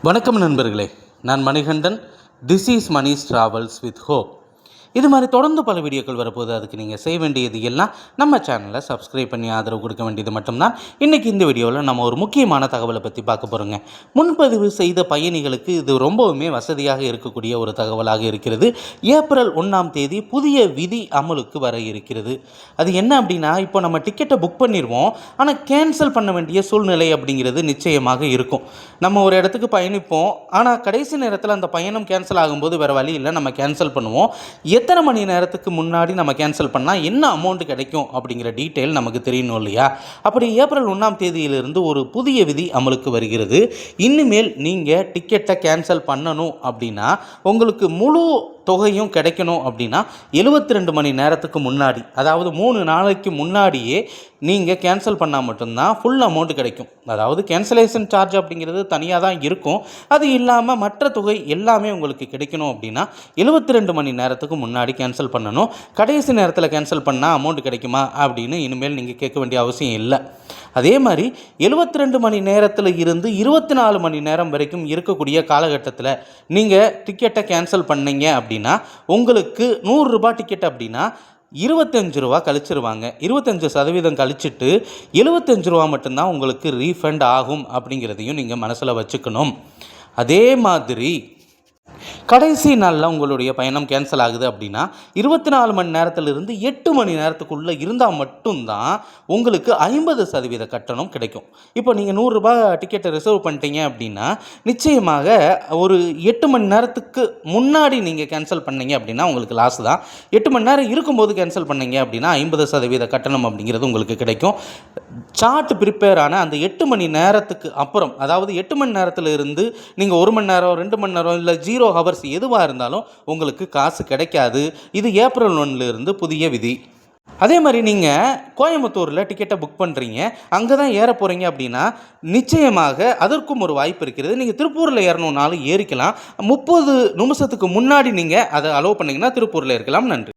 வணக்கம் நண்பர்களே, நான் Manikandan. This is Mani's travels with hope. இது மாதிரி தொடர்ந்து பல வீடியோக்கள் வரப்போகுது. அதுக்கு நீங்கள் செய்ய வேண்டியது எல்லாம் நம்ம சேனலை சப்ஸ்கிரைப் பண்ணி ஆதரவு கொடுக்க வேண்டியது மட்டும்தான். இன்றைக்கி இந்த வீடியோவில் நம்ம ஒரு முக்கியமான தகவலை பற்றி பார்க்க போகிறோங்க. முன்பதிவு செய்த பயணிகளுக்கு இது ரொம்பவுமே வசதியாக இருக்கக்கூடிய ஒரு தகவலாக இருக்கிறது. ஏப்ரல் 1ஆம் தேதி புதிய விதி அமலுக்கு வர இருக்கிறது. அது என்ன அப்படின்னா, இப்போ நம்ம டிக்கெட்டை புக் பண்ணிடுவோம், ஆனால் கேன்சல் பண்ண வேண்டிய சூழ்நிலை அப்படிங்கிறது நிச்சயமாக இருக்கும். நம்ம ஒரு இடத்துக்கு பயணிப்போம், ஆனால் கடைசி நேரத்தில் அந்த பயணம் கேன்சல் ஆகும்போது வேறு வழி இல்லை, நம்ம கேன்சல் பண்ணுவோம். எத்தனை மணி நேரத்துக்கு முன்னாடி நம்ம கேன்சல் பண்ணால் என்ன அமௌண்ட் கிடைக்கும் அப்படிங்கிற டீட்டெயில் நமக்கு தெரியணும் இல்லையா? அப்படி ஏப்ரல் 1ஆம் தேதியிலிருந்து ஒரு புதிய விதி அமலுக்கு வருகிறது. இனிமேல் நீங்கள் டிக்கெட்டை கேன்சல் பண்ணணும் அப்படின்னா உங்களுக்கு முழு தொகையும் கிடைக்கணும் அப்படின்னா 72 மணி நேரத்துக்கு முன்னாடி, அதாவது 3 நாளைக்கு முன்னாடியே நீங்கள் கேன்சல் பண்ணால் மட்டும்தான் ஃபுல் அமௌண்ட் கிடைக்கும். அதாவது கேன்சலேஷன் சார்ஜ் அப்படிங்கிறது தனியாக தான் இருக்கும். அது இல்லாமல் மற்ற தொகை எல்லாமே உங்களுக்கு கிடைக்கணும் அப்படின்னா 72 மணி நேரத்துக்கு முன்னாடி கேன்சல் பண்ணணும். கடைசி நேரத்தில் கேன்சல் பண்ணால் அமௌண்ட் கிடைக்குமா அப்படின்னு இனிமேல் நீங்கள் கேட்க வேண்டிய அவசியம் இல்லை. அதே மாதிரி 72 மணி நேரத்தில் இருந்து 24 மணி நேரம் வரைக்கும் இருக்கக்கூடிய காலகட்டத்தில் நீங்கள் டிக்கெட்டை கேன்சல் பண்ணீங்க அப்படின்னா உங்களுக்கு 100 ரூபாய் டிக்கெட் அப்படின்னா 25 ரூபா கழிச்சிருவாங்க. 25% கழிச்சிட்டு 75 ரூபா மட்டும்தான் உங்களுக்கு ரீஃபண்ட் ஆகும் அப்படிங்கிறதையும் நீங்கள் மனசில் வச்சுக்கணும். அதே மாதிரி கடைசி நாளில் உங்களுடைய பயணம் கேன்சல் ஆகுது அப்படின்னா 24 மணி நேரத்திலிருந்து 8 மணி நேரத்துக்குள்ளே இருந்தால் மட்டும்தான் உங்களுக்கு 50% கட்டணம் கிடைக்கும். இப்போ நீங்கள் 100 ரூபாய் டிக்கெட்டை ரிசர்வ் பண்ணிட்டீங்க அப்படின்னா நிச்சயமாக ஒரு 8 மணி நேரத்துக்கு முன்னாடி நீங்கள் கேன்சல் பண்ணீங்க அப்படின்னா உங்களுக்கு லாஸ் தான். 8 மணி நேரம் இருக்கும்போது கேன்சல் பண்ணீங்க அப்படின்னா 50% கட்டணம் அப்படிங்கிறது உங்களுக்கு கிடைக்கும். சார்ட் ப்ரிப்பேர் ஆன அந்த 8 மணி நேரத்துக்கு அப்புறம், அதாவது 8 மணி நேரத்தில் இருந்து நீங்கள் 1 மணி நேரம் 2 மணி நேரம் இல்லை 0 ஹவர்ஸ் எதுவாக இருந்தாலும் உங்களுக்கு காசு கிடைக்காது. இது ஏப்ரல் 1 புதிய விதி. அதே மாதிரி நீங்கள் கோயம்புத்தூரில் டிக்கெட்டை புக் பண்ணுறீங்க, அங்கே தான் ஏற போகிறீங்க அப்படின்னா நிச்சயமாக அதற்கும் ஒரு வாய்ப்பு இருக்கிறது. நீங்கள் திருப்பூரில் ஏறணுன்னாலும் ஏறிக்கலாம். 30 நிமிஷத்துக்கு முன்னாடி நீங்கள் அதை அலோவ் பண்ணிங்கன்னா திருப்பூரில் இருக்கலாம். நன்றி.